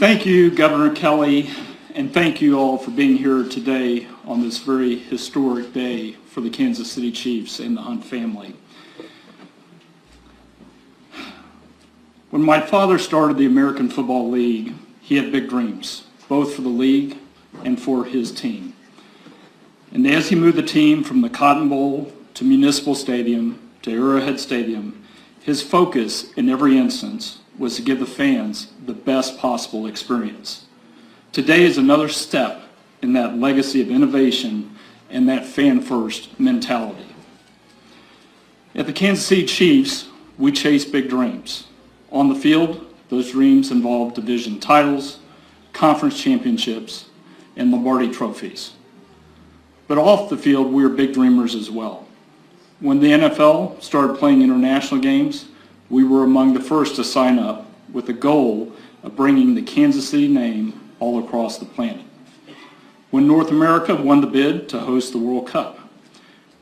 Thank you, Governor Kelly, and thank you all for being here today on this very historic day for the Kansas City Chiefs and the Hunt family. When my father started the American Football League, he had big dreams, both for the league and for his team. And as he moved the team from the Cotton Bowl to Municipal Stadium to Arrowhead Stadium, his focus in every instance was to give the fans the best possible experience. Today is another step in that legacy of innovation and that fan-first mentality. At the Kansas City Chiefs, we chase big dreams. On the field, those dreams involve division titles, conference championships, and Lombardi trophies. But off the field, we are big dreamers as well. When the NFL started playing international games, we were among the first to sign up with the goal of bringing the Kansas City name all across the planet. When North America won the bid to host the World Cup,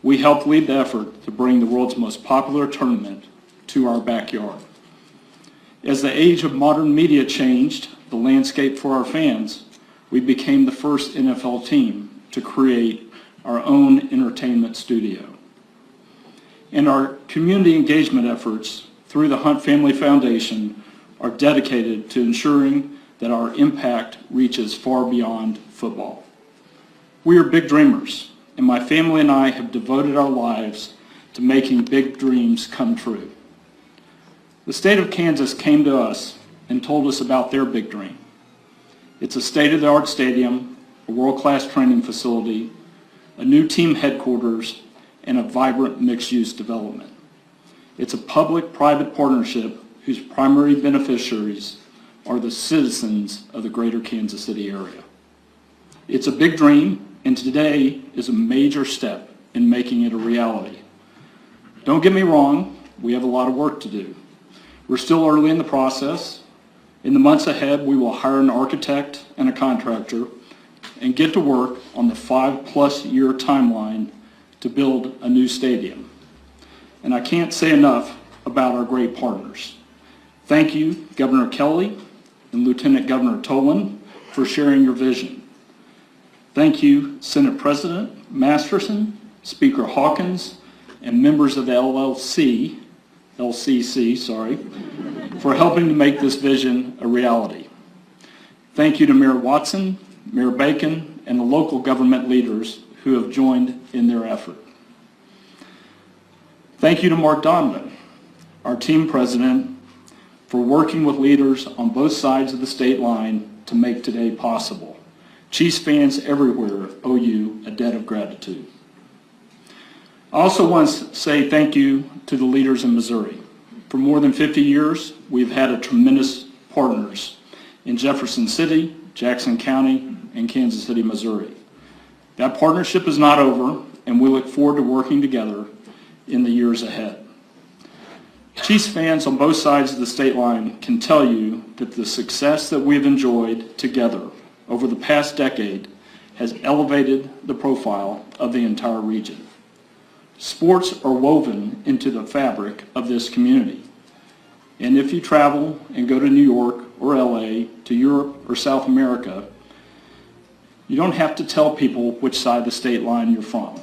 we helped lead the effort to bring the world's most popular tournament to our backyard. As the age of modern media changed the landscape for our fans, we became the first NFL team to create our own entertainment studio. And our community engagement efforts through the Hunt Family Foundation are dedicated to ensuring that our impact reaches far beyond football. We are big dreamers, and my family and I have devoted our lives to making big dreams come true. The state of Kansas came to us and told us about their big dream. It's a state-of-the-art stadium, a world-class training facility, a new team headquarters, and a vibrant mixed-use development. It's a public-private partnership whose primary beneficiaries are the citizens of the greater Kansas City area. It's a big dream, and today is a major step in making it a reality. Don't get me wrong, we have a lot of work to do. We're still early in the process. In the months ahead, we will hire an architect and a contractor and get to work on the 5+ year timeline to build a new stadium. And I can't say enough about our great partners. Thank you, Governor Kelly and Lieutenant Governor Tolan, for sharing your vision. Thank you, Senate President Masterson, Speaker Hawkins, and members of the LCC, for helping to make this vision a reality. Thank you to Mayor Watson, Mayor Bacon, and the local government leaders who have joined in their effort. Thank you to Mark Donovan, our team president, for working with leaders on both sides of the state line to make today possible. Chiefs fans everywhere owe you a debt of gratitude. I also want to say thank you to the leaders in Missouri. For more than 50 years, we've had a tremendous partners in Jefferson City, Jackson County, and Kansas City, Missouri. That partnership is not over, and we look forward to working together in the years ahead. Chiefs fans on both sides of the state line can tell you that the success that we've enjoyed together over the past decade has elevated the profile of the entire region. Sports are woven into the fabric of this community. And if you travel and go to New York or LA, to Europe or South America, you don't have to tell people which side of the state line you're from.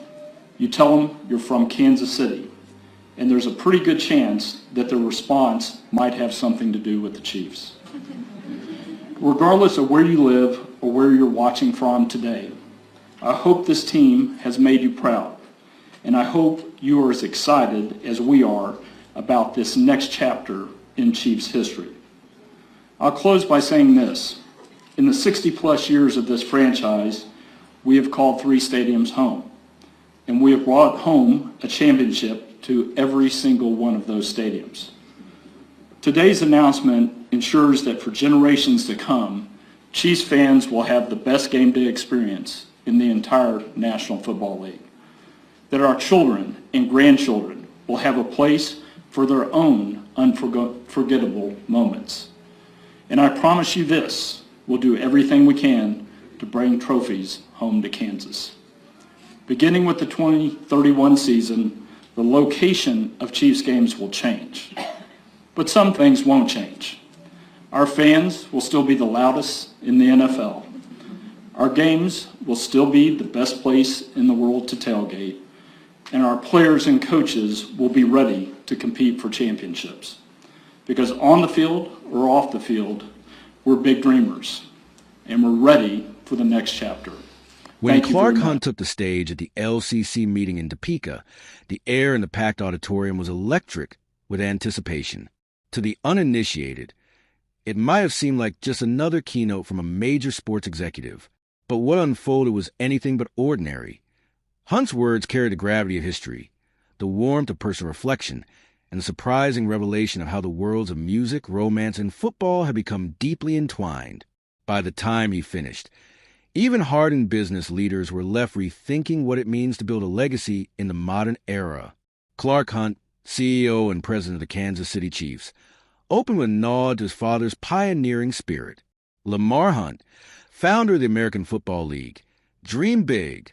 You tell them you're from Kansas City, and there's a pretty good chance that their response might have something to do with the Chiefs. Regardless of where you live or where you're watching from today, I hope this team has made you proud, and I hope you are as excited as we are about this next chapter in Chiefs history. I'll close by saying this. In the 60+ years of this franchise, we have called 3 stadiums home, and we have brought home a championship to every single one of those stadiums. Today's announcement ensures that for generations to come, Chiefs fans will have the best game day experience in the entire National Football League. That our children and grandchildren will have a place for their own unforgettable moments. And I promise you this, we'll do everything we can to bring trophies home to Kansas. Beginning with the 2031 season, the location of Chiefs games will change. But some things won't change. Our fans will still be the loudest in the NFL. Our games will still be the best place in the world to tailgate, and our players and coaches will be ready to compete for championships. Because on the field or off the field, we're big dreamers, and we're ready for the next chapter. When Clark Hunt took the stage at the LCC meeting in Topeka, the air in the packed auditorium was electric with anticipation. To the uninitiated, it might have seemed like just another keynote from a major sports executive, but what unfolded was anything but ordinary. Hunt's words carried the gravity of history, the warmth of personal reflection, and the surprising revelation of how the worlds of music, romance, and football had become deeply entwined. By the time he finished, even hardened business leaders were left rethinking what it means to build a legacy in the modern era. Clark Hunt, CEO and president of the Kansas City Chiefs, opened with a nod to his father's pioneering spirit. Lamar Hunt, founder of the American Football League, dreamed big,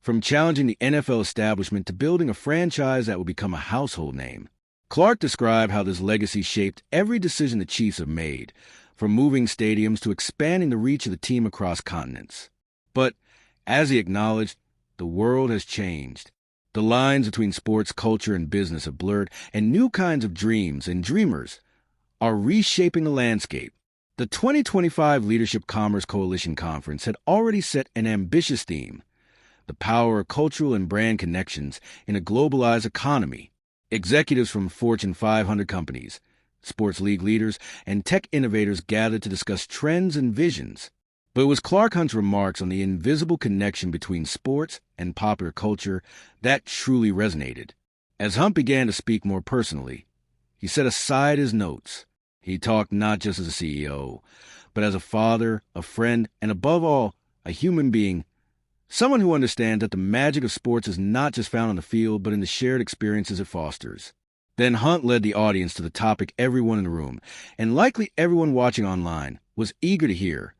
from challenging the NFL establishment to building a franchise that would become a household name. Clark described how this legacy shaped every decision the Chiefs have made, from moving stadiums to expanding the reach of the team across continents. But, as he acknowledged, the world has changed. The lines between sports, culture, and business have blurred, and new kinds of dreams and dreamers are reshaping the landscape. The 2025 Leadership Commerce Coalition Conference had already set an ambitious theme: the power of cultural and brand connections in a globalized economy. Executives from Fortune 500 companies, sports league leaders, and tech innovators gathered to discuss trends and visions. But it was Clark Hunt's remarks on the invisible connection between sports and popular culture that truly resonated. As Hunt began to speak more personally, he set aside his notes. He talked not just as a CEO, but as a father, a friend, and above all, a human being, someone who understands that the magic of sports is not just found on the field, but in the shared experiences it fosters. Then Hunt led the audience to the topic everyone in the room, and likely everyone watching online, was eager to hear: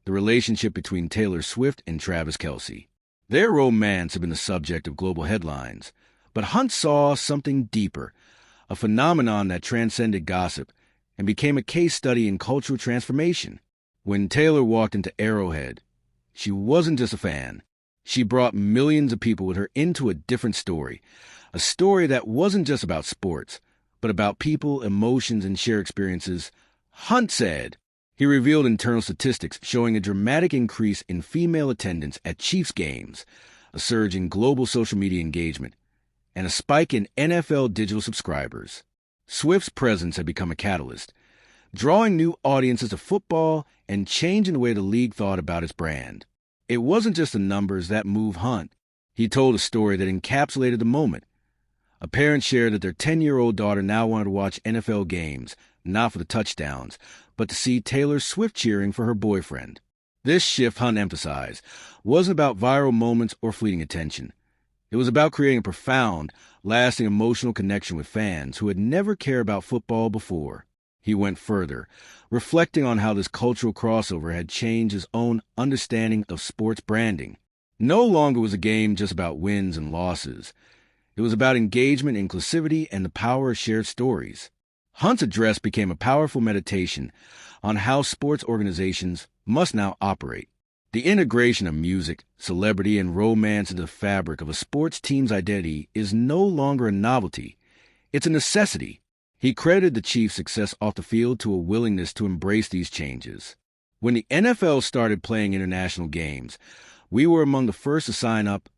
the relationship between Taylor Swift and Travis Kelce. Their romance had been the subject of global headlines, but Hunt saw something deeper, a phenomenon that transcended gossip and became a case study in cultural transformation. When Taylor walked into Arrowhead, she wasn't just a fan. She brought millions of people with her into a different story, a story that wasn't just about sports, but about people, emotions, and shared experiences. Hunt said he revealed internal statistics showing a dramatic increase in female attendance at Chiefs games, a surge in global social media engagement, and a spike in NFL digital subscribers. Swift's presence had become a catalyst, drawing new audiences to football and changing the way the league thought about its brand. It wasn't just the numbers that moved Hunt. He told a story that encapsulated the moment. A parent shared that their 10-year-old daughter now wanted to watch NFL games, not for the touchdowns, but to see Taylor Swift cheering for her boyfriend. This shift, Hunt emphasized, wasn't about viral moments or fleeting attention. It was about creating a profound, lasting emotional connection with fans who had never cared about football before. He went further, reflecting on how this cultural crossover had changed his own understanding of sports branding. No longer was a game just about wins and losses. It was about engagement, inclusivity, and the power of shared stories. Hunt's address became a powerful meditation on how sports organizations must now operate. The integration of music, celebrity, and romance into the fabric of a sports team's identity is no longer a novelty. It's a necessity. He credited the Chiefs' success off the field to a willingness to embrace these changes. When the NFL started playing international games, we were among the first to sign up.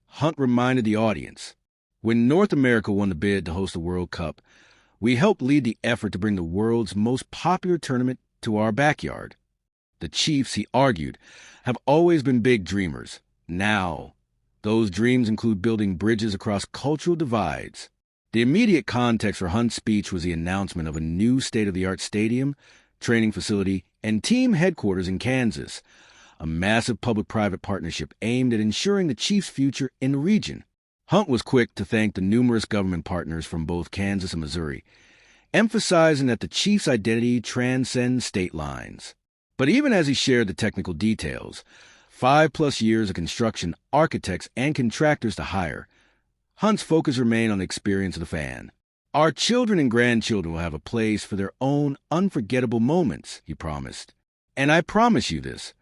Hunt reminded the audience. When North America won the bid to host the World Cup, we helped lead the effort to bring the world's most popular tournament to our backyard. The Chiefs, he argued, have always been big dreamers. Now, those dreams include building bridges across cultural divides. The immediate context for Hunt's speech was the announcement of a new state-of-the-art stadium, training facility, and team headquarters in Kansas, a massive public-private partnership aimed at ensuring the Chiefs' future in the region. Hunt was quick to thank the numerous government partners from both Kansas and Missouri, emphasizing that the Chiefs' identity transcends state lines. But even as he shared the technical details, 5+ years of construction, architects, and contractors to hire, Hunt's focus remained on the experience of the fan. Our children and grandchildren will have a place for their own unforgettable moments, he promised. And I promise you this,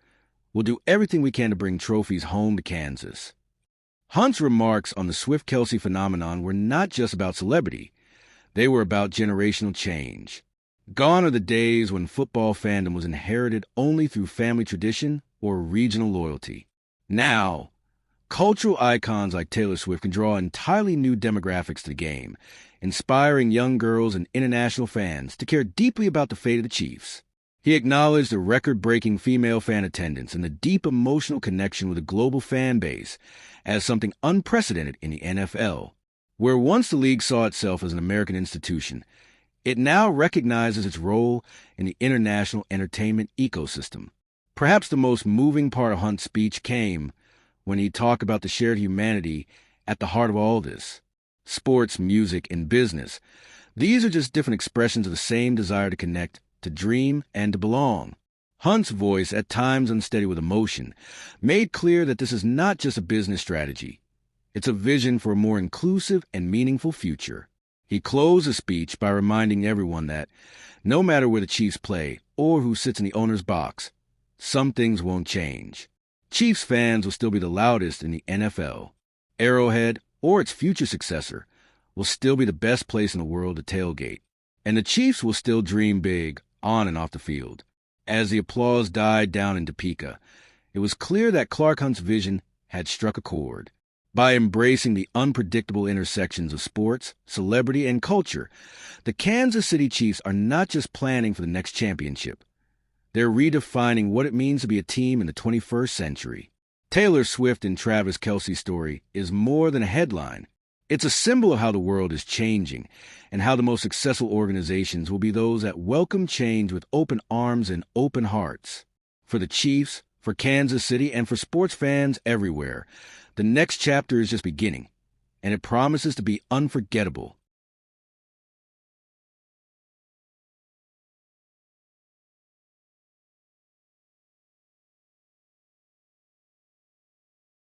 we'll do everything we can to bring trophies home to Kansas. Hunt's remarks on the Swift-Kelce phenomenon were not just about celebrity. They were about generational change. Gone are the days when football fandom was inherited only through family tradition or regional loyalty. Now, cultural icons like Taylor Swift can draw entirely new demographics to the game, inspiring young girls and international fans to care deeply about the fate of the Chiefs. He acknowledged the record-breaking female fan attendance and the deep emotional connection with a global fan base as something unprecedented in the NFL. Where once the league saw itself as an American institution, it now recognizes its role in the international entertainment ecosystem. Perhaps the most moving part of Hunt's speech came when he talked about the shared humanity at the heart of all this. Sports, music, and business. These are just different expressions of the same desire to connect, to dream, and to belong. Hunt's voice, at times unsteady with emotion, made clear that this is not just a business strategy. It's a vision for a more inclusive and meaningful future. He closed the speech by reminding everyone that, no matter where the Chiefs play or who sits in the owner's box, some things won't change. Chiefs fans will still be the loudest in the NFL. Arrowhead, or its future successor, will still be the best place in the world to tailgate. And the Chiefs will still dream big on and off the field. As the applause died down in Topeka, it was clear that Clark Hunt's vision had struck a chord. By embracing the unpredictable intersections of sports, celebrity, and culture, the Kansas City Chiefs are not just planning for the next championship. They're redefining what it means to be a team in the 21st century. Taylor Swift and Travis Kelce's story is more than a headline. It's a symbol of how the world is changing and how the most successful organizations will be those that welcome change with open arms and open hearts. For the Chiefs, for Kansas City, and for sports fans everywhere, the next chapter is just beginning, and it promises to be unforgettable.